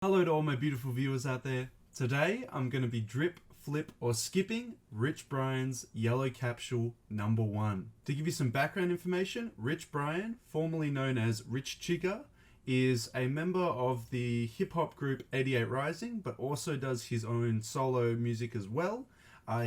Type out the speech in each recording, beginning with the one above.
Hello to all my beautiful viewers out there. Today I'm going to be drip, flip or skipping Rich Brian's Yellow Capsule #1. To give you some background information, Rich Brian, formerly known as Rich Chigga, is a member of the hip hop group 88 Rising, but also does his own solo music as well.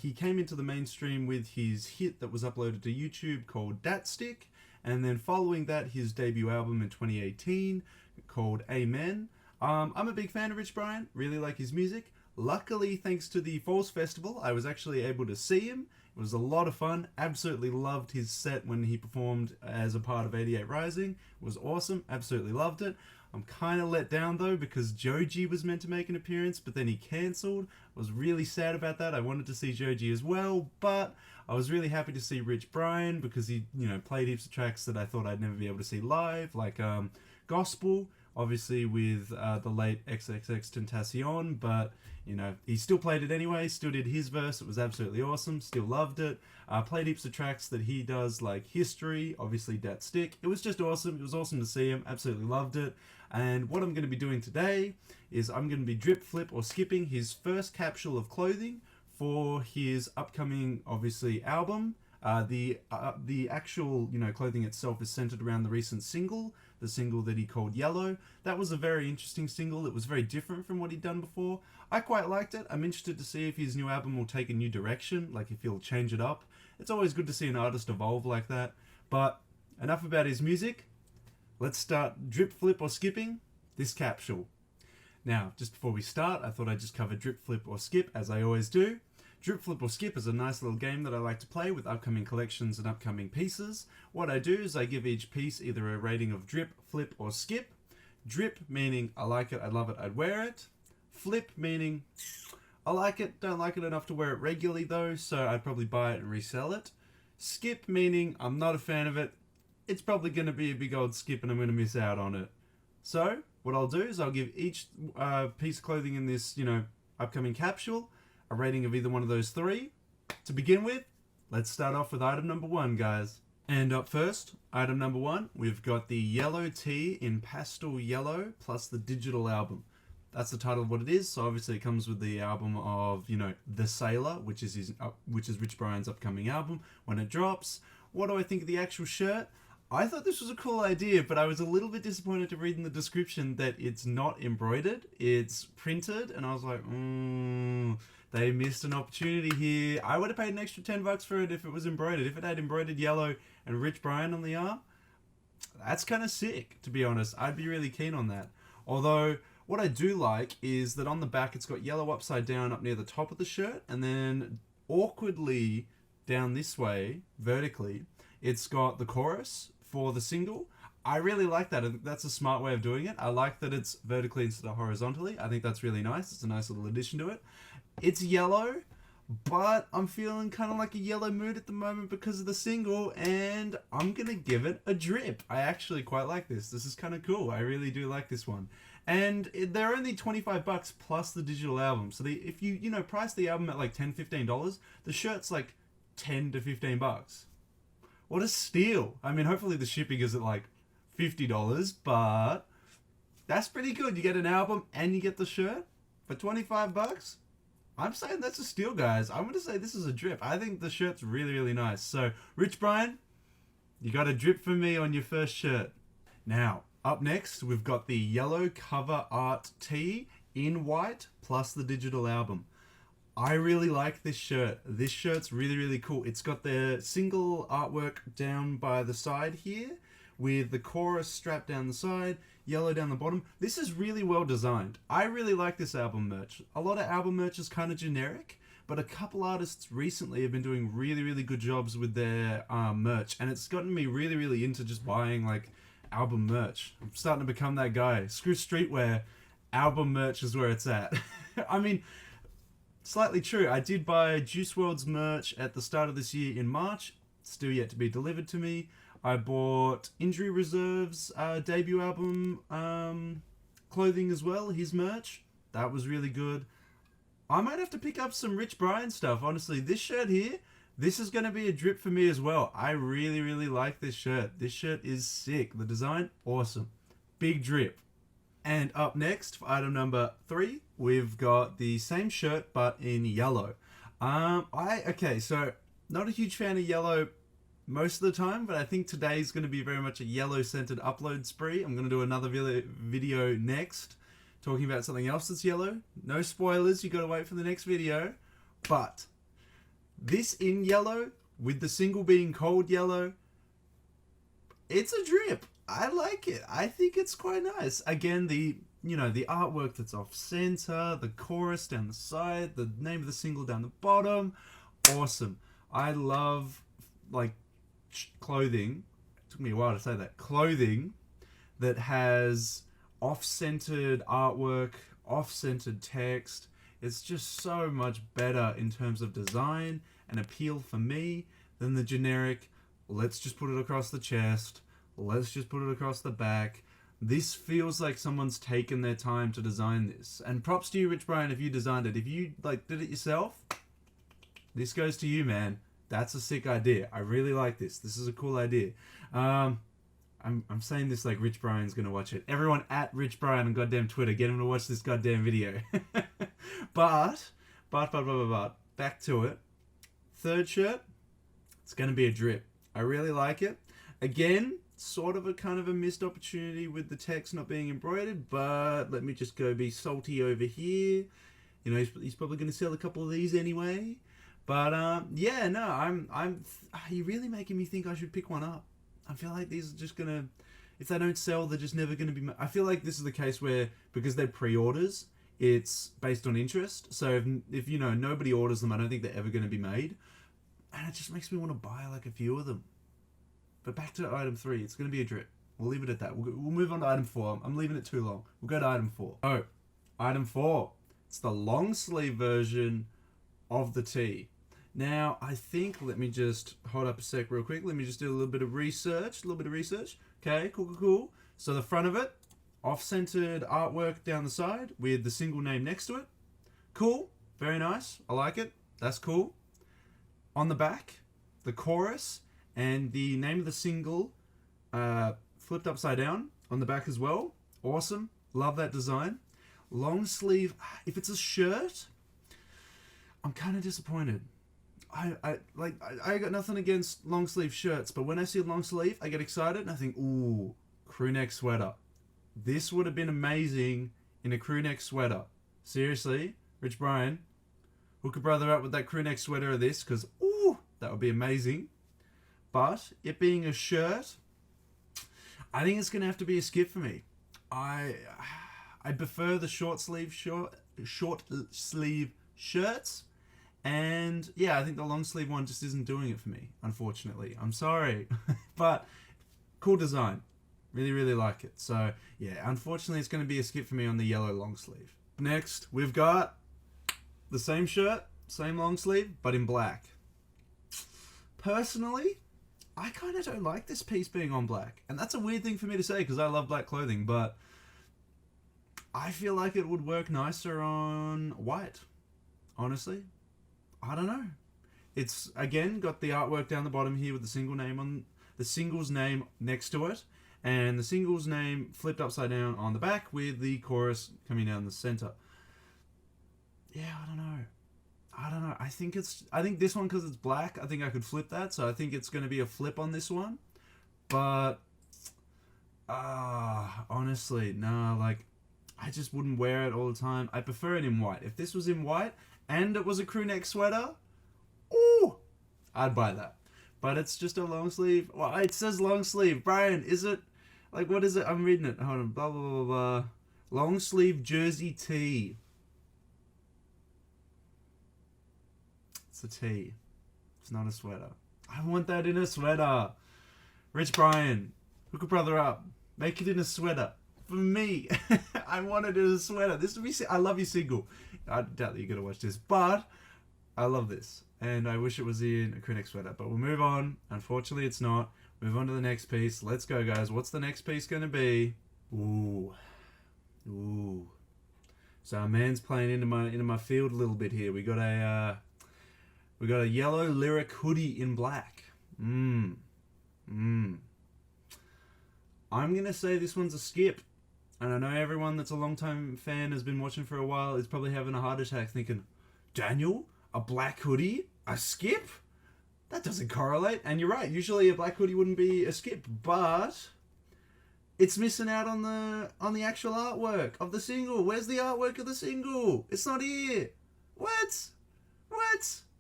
He came into the mainstream with his hit that was uploaded to YouTube called Dat Stick, and then following that his debut album in 2018 called Amen. I'm a big fan of Rich Brian, really like his music. Luckily, thanks to the Falls Festival, I was actually able to see him. It was a lot of fun. Absolutely loved his set when he performed as a part of 88 Rising. It was awesome. Absolutely loved it. I'm kind of let down though because Joji was meant to make an appearance, but then he cancelled. I was really sad about that. I wanted to see Joji as well, but I was really happy to see Rich Brian because he, played heaps of tracks that I thought I'd never be able to see live, like Gospel, obviously with the late XXXTentacion, but he still played it anyway, still did his verse. It was absolutely awesome, still loved it. Played heaps of tracks that he does, like History, obviously Dat Stick. It was just awesome. It was awesome to see him, absolutely loved it. And what I'm going to be doing today is I'm going to be drip, flip or skipping his first capsule of clothing for his upcoming, obviously, album. The actual clothing itself is centered around the recent single, the single that he called Yellow. That was a very interesting single. It was very different from what he'd done before. I quite liked it. I'm interested to see if his new album will take a new direction, like if he'll change it up. It's always good to see an artist evolve like that. But enough about his music. Let's start drip, flip or skipping this capsule. Now, just before we start, I thought I'd just cover drip, flip or skip as I always do. Drip, flip or skip is a nice little game that I like to play with upcoming collections and upcoming pieces. What I do is I give each piece either a rating of drip, flip or skip. Drip meaning I like it, I love it, I'd wear it. Flip meaning I like it, don't like it enough to wear it regularly though, so I'd probably buy it and resell it. Skip meaning I'm not a fan of it, it's probably going to be a big old skip and I'm going to miss out on it. So what I'll do is I'll give each piece of clothing in this upcoming capsule a rating of either one of those three. To begin with, let's start off with item number 1, guys. And up first, item number 1, we've got the yellow tee in pastel yellow plus the digital album. That's the title of what it is. So obviously it comes with the album of, The Sailor, which is Rich Brian's upcoming album when it drops. What do I think of the actual shirt? I thought this was a cool idea, but I was a little bit disappointed to read in the description that it's not embroidered, it's printed, and I was like, they missed an opportunity here. I would have paid an extra $10 for it if it was embroidered. If it had embroidered yellow and Rich Brian on the arm, that's kind of sick, to be honest. I'd be really keen on that. Although, what I do like is that on the back it's got yellow upside down up near the top of the shirt, and then awkwardly down this way, vertically, it's got the chorus for the single. I really like that. I think that's a smart way of doing it. I like that it's vertically instead of horizontally. I think that's really nice. It's a nice little addition to it. It's yellow, but I'm feeling kind of like a yellow mood at the moment because of the single, and I'm going to give it a drip. I actually quite like this. This is kind of cool. I really do like this one. And they're only $25 plus the digital album. So if you price the album at like $10, $15, the shirt's like $10 to $15. What a steal. I mean, hopefully the shipping is at like $50, but that's pretty good. You get an album and you get the shirt for $25. I'm saying that's a steal, guys. I'm going to say this is a drip. I think the shirt's really, really nice. So, Rich Brian, you got a drip for me on your first shirt. Now, up next, we've got the yellow cover art tee in white plus the digital album. I really like this shirt. This shirt's really, really cool. It's got the single artwork down by the side here with the chorus strapped down the side, yellow down the bottom. This is really well designed. I really like this album merch. A lot of album merch is kind of generic, but a couple artists recently have been doing really, really good jobs with their merch, and it's gotten me really, really into just buying like album merch. I'm starting to become that guy. Screw streetwear. Album merch is where it's at. I mean, slightly true. I did buy Juice WRLD's merch at the start of this year in March. Still yet to be delivered to me. I bought Injury Reserve's debut album clothing as well, his merch. That was really good. I might have to pick up some Rich Brian stuff, honestly. This shirt here, this is going to be a drip for me as well. I really, really like this shirt. This shirt is sick. The design, awesome. Big drip. And up next, for item number 3, we've got the same shirt but in yellow. So not a huge fan of yellow most of the time, but I think today's going to be very much a yellow-centered upload spree. I'm going to do another video next, talking about something else that's yellow. No spoilers, you got to wait for the next video. But this in yellow, with the single being cold yellow, it's a drip. I like it. I think it's quite nice. Again, the artwork that's off center, the chorus down the side, the name of the single down the bottom, awesome. I love clothing. It took me a while to say that. Clothing that has off-centered artwork, off-centered text. It's just so much better in terms of design and appeal for me than the generic, let's just put it across the chest, let's just put it across the back. This feels like someone's taken their time to design this. And props to you, Rich Brian, if you designed it. If you did it yourself, this goes to you, man. That's a sick idea. I really like this. This is a cool idea. I'm saying this like Rich Brian's gonna watch it. Everyone at Rich Brian on goddamn Twitter, get him to watch this goddamn video. But back to it. Third shirt, it's gonna be a drip. I really like it. Again, sort of a kind of a missed opportunity with the text not being embroidered, but let me just go be salty over here. You know, he's probably gonna sell a couple of these anyway. But yeah, no, you're really making me think I should pick one up. I feel like these are just gonna, if they don't sell, they're just never gonna be. I feel like this is the case where, because they're pre-orders, it's based on interest. So if nobody orders them, I don't think they're ever gonna be made, and it just makes me want to buy like a few of them. But back to item 3, it's gonna be a drip. We'll leave it at that. We'll move on to item 4. I'm leaving it too long. We'll go to item 4. Oh, item 4. It's the long sleeve version of the tee. Now, I think, let me just hold up a sec real quick. Let me just do a little bit of research. Okay, cool. So the front of it, off-centered artwork down the side with the single name next to it. Cool, very nice. I like it. That's cool. On the back, the chorus and the name of the single flipped upside down on the back as well. Awesome. Love that design. Long sleeve. If it's a shirt, I'm kind of disappointed. I got nothing against long sleeve shirts, but when I see a long sleeve, I get excited and I think, ooh, crew neck sweater. This would have been amazing in a crew neck sweater. Seriously, Rich Brian, hook a brother up with that crew neck sweater of this, because, ooh, that would be amazing. But it being a shirt, I think it's going to have to be a skip for me. I prefer the short sleeve shirts. And yeah, I think the long sleeve one just isn't doing it for me, unfortunately. I'm sorry. But cool design. Really, really like it. So yeah, unfortunately it's going to be a skip for me on the yellow long sleeve. Next, we've got the same shirt, same long sleeve, but in black. Personally, I kind of don't like this piece being on black. And that's a weird thing for me to say because I love black clothing, but I feel like it would work nicer on white, honestly. I don't know. It's, again, got the artwork down the bottom here with the single's name next to it, and the single's name flipped upside down on the back with the chorus coming down the center. Yeah, I don't know. I think this one, because it's black, I think I could flip that, so I think it's going to be a flip on this one. But honestly, no, I just wouldn't wear it all the time. I prefer it in white. If this was in white and it was a crew neck sweater, ooh, I'd buy that. But it's just a long sleeve. Well, it says long sleeve. Brian, is it, what is it? I'm reading it. Hold on. Blah, blah, blah, blah. Long sleeve jersey tee. It's a tee. It's not a sweater. I want that in a sweater. Rich Brian, hook a brother up. Make it in a sweater. For me, I want it in a sweater. This would be. I love you, single. I doubt that you're gonna watch this, but I love this, and I wish it was in a crew neck sweater. But we'll move on. Unfortunately, it's not. Move on to the next piece. Let's go, guys. What's the next piece gonna be? Ooh. So our man's playing into my field a little bit here. We got a yellow lyric hoodie in black. I'm gonna say this one's a skip. And I know everyone that's a long-time fan has been watching for a while is probably having a heart attack thinking, Danyal? A black hoodie? A skip? That doesn't correlate. And you're right, usually a black hoodie wouldn't be a skip, but it's missing out on the actual artwork of the single. Where's the artwork of the single? It's not here. What?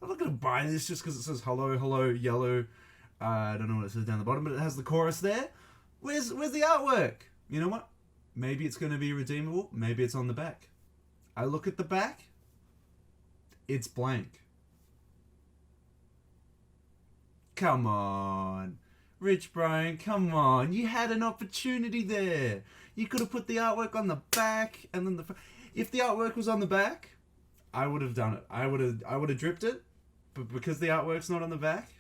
I'm not going to buy this just because it says hello, hello, yellow. I don't know what it says down the bottom, but it has the chorus there. Where's the artwork? You know what? Maybe it's going to be redeemable. Maybe it's on the back. I look at the back. It's blank. Come on. Rich Brian, come on. You had an opportunity there. You could have put the artwork on the back and then if the artwork was on the back, I would have done it. I would have dripped it. But because the artwork's not on the back,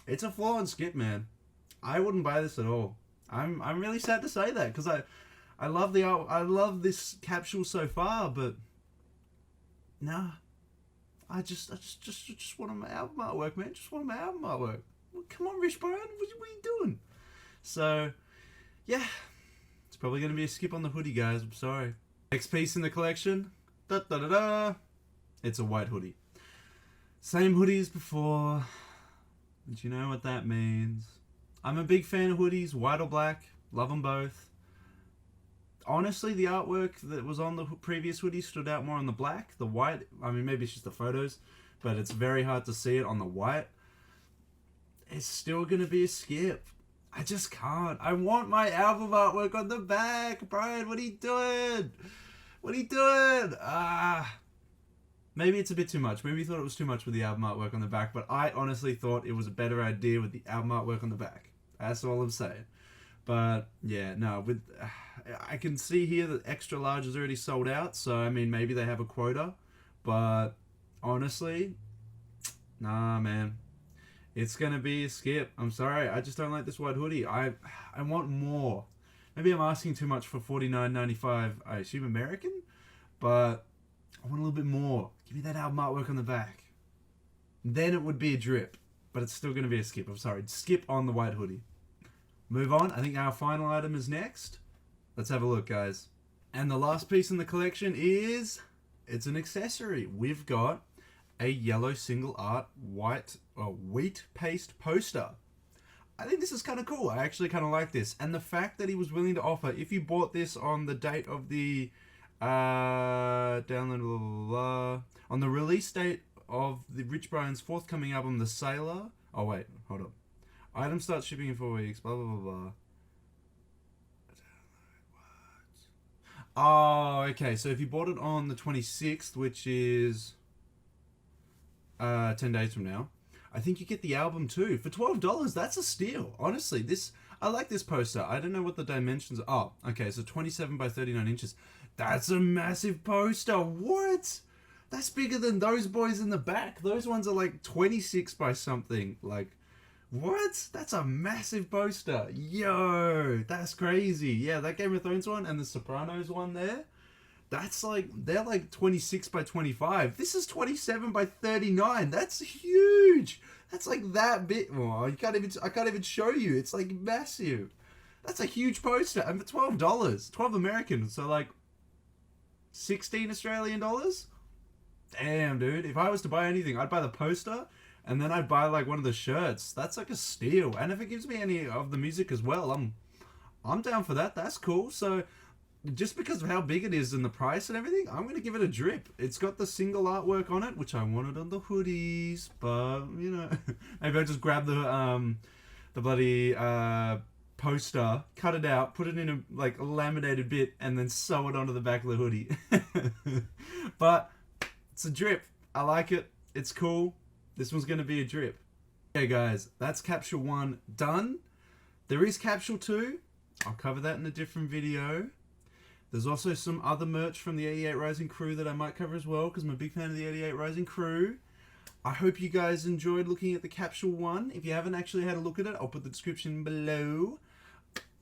it's a flaw and skip, man. I wouldn't buy this at all. I'm really sad to say that because I love the art. I love this capsule so far, but nah. I just want my album artwork, man. Just want my album artwork. Well, come on, Rich Brian. What are you doing? So, yeah. It's probably going to be a skip on the hoodie, guys. I'm sorry. Next piece in the collection. Da-da-da-da. It's a white hoodie. Same hoodie as before. But you know what that means. I'm a big fan of hoodies, white or black. Love them both. Honestly, the artwork that was on the previous hoodie stood out more on the black. The white, I mean, maybe it's just the photos, but it's very hard to see it on the white. It's still going to be a skip. I just can't. I want my album artwork on the back. Brian, what are you doing? What are you doing? Maybe it's a bit too much. Maybe you thought it was too much with the album artwork on the back, but I honestly thought it was a better idea with the album artwork on the back. That's all I'm saying. But yeah, no, I can see here that extra large is already sold out, so I mean maybe they have a quota, but honestly, nah, man, it's gonna be a skip. I'm sorry, I just don't like this white hoodie. I want more. Maybe I'm asking too much for $49.95. I assume American, but I want a little bit more. Give me that album artwork on the back. Then it would be a drip, but it's still gonna be a skip. I'm sorry, skip on the white hoodie. Move on. I think our final item is next. Let's have a look, guys. And the last piece in the collection is... it's an accessory. We've got a yellow single art wheat paste poster. I think this is kind of cool. I actually kind of like this. And the fact that he was willing to offer, if you bought this on the date of the... download, blah, blah, blah, on the release date of the Rich Brian's forthcoming album, The Sailor... oh, wait. Hold on. Item starts shipping in 4 weeks, blah, blah, blah, blah. Oh, okay. So if you bought it on the 26th, which is 10 days from now, I think you get the album too. For $12, that's a steal. Honestly, I like this poster. I don't know what the dimensions are. Oh, okay. So 27 by 39 inches. That's a massive poster. What? That's bigger than those boys in the back. Those ones are like 26 by something. Like, what? That's a massive poster. Yo, that's crazy. Yeah, that Game of Thrones one and the Sopranos one there, that's like, they're like 26 by 25. This is 27 by 39. That's huge. That's like that big. Oh, I can't even show you. It's like massive. That's a huge poster. And for $12, 12 American, so like 16 Australian dollars? Damn, dude. If I was to buy anything, I'd buy the poster. And then I'd buy like one of the shirts. That's like a steal. And if it gives me any of the music as well, I'm down for that. That's cool. So just because of how big it is and the price and everything, I'm going to give it a drip. It's got the single artwork on it, which I wanted on the hoodies. But, you know, maybe I just grab the bloody poster, cut it out, put it in a like laminated bit, and then sew it onto the back of the hoodie. But it's a drip. I like it. It's cool. This one's going to be a drip. Okay, guys, that's Capsule 1 done. There is Capsule 2. I'll cover that in a different video. There's also some other merch from the 88 Rising crew that I might cover as well, because I'm a big fan of the 88 Rising crew. I hope you guys enjoyed looking at the Capsule 1. If you haven't actually had a look at it, I'll put the description below.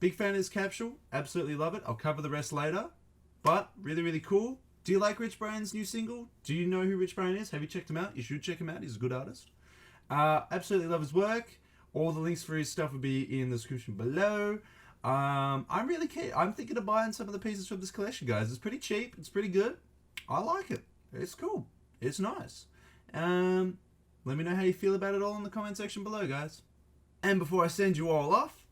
Big fan of this capsule. Absolutely love it. I'll cover the rest later. But, really, really cool. Do you like Rich Brian's new single? Do you know who Rich Brian is? Have you checked him out? You should check him out. He's a good artist. Absolutely love his work. All the links for his stuff will be in the description below. I'm really keen. I'm thinking of buying some of the pieces from this collection, guys. It's pretty cheap. It's pretty good. I like it. It's cool. It's nice. Let me know how you feel about it all in the comment section below, guys. And before I send you all off,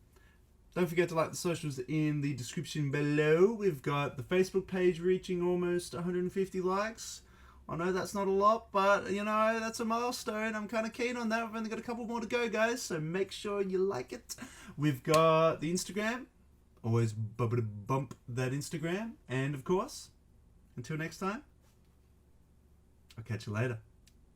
don't forget to like the socials in the description below. We've got the Facebook page reaching almost 150 likes. I know that's not a lot, but, you know, that's a milestone. I'm kind of keen on that. We've only got a couple more to go, guys, so make sure you like it. We've got the Instagram. Always bump that Instagram. And, of course, until next time, I'll catch you later.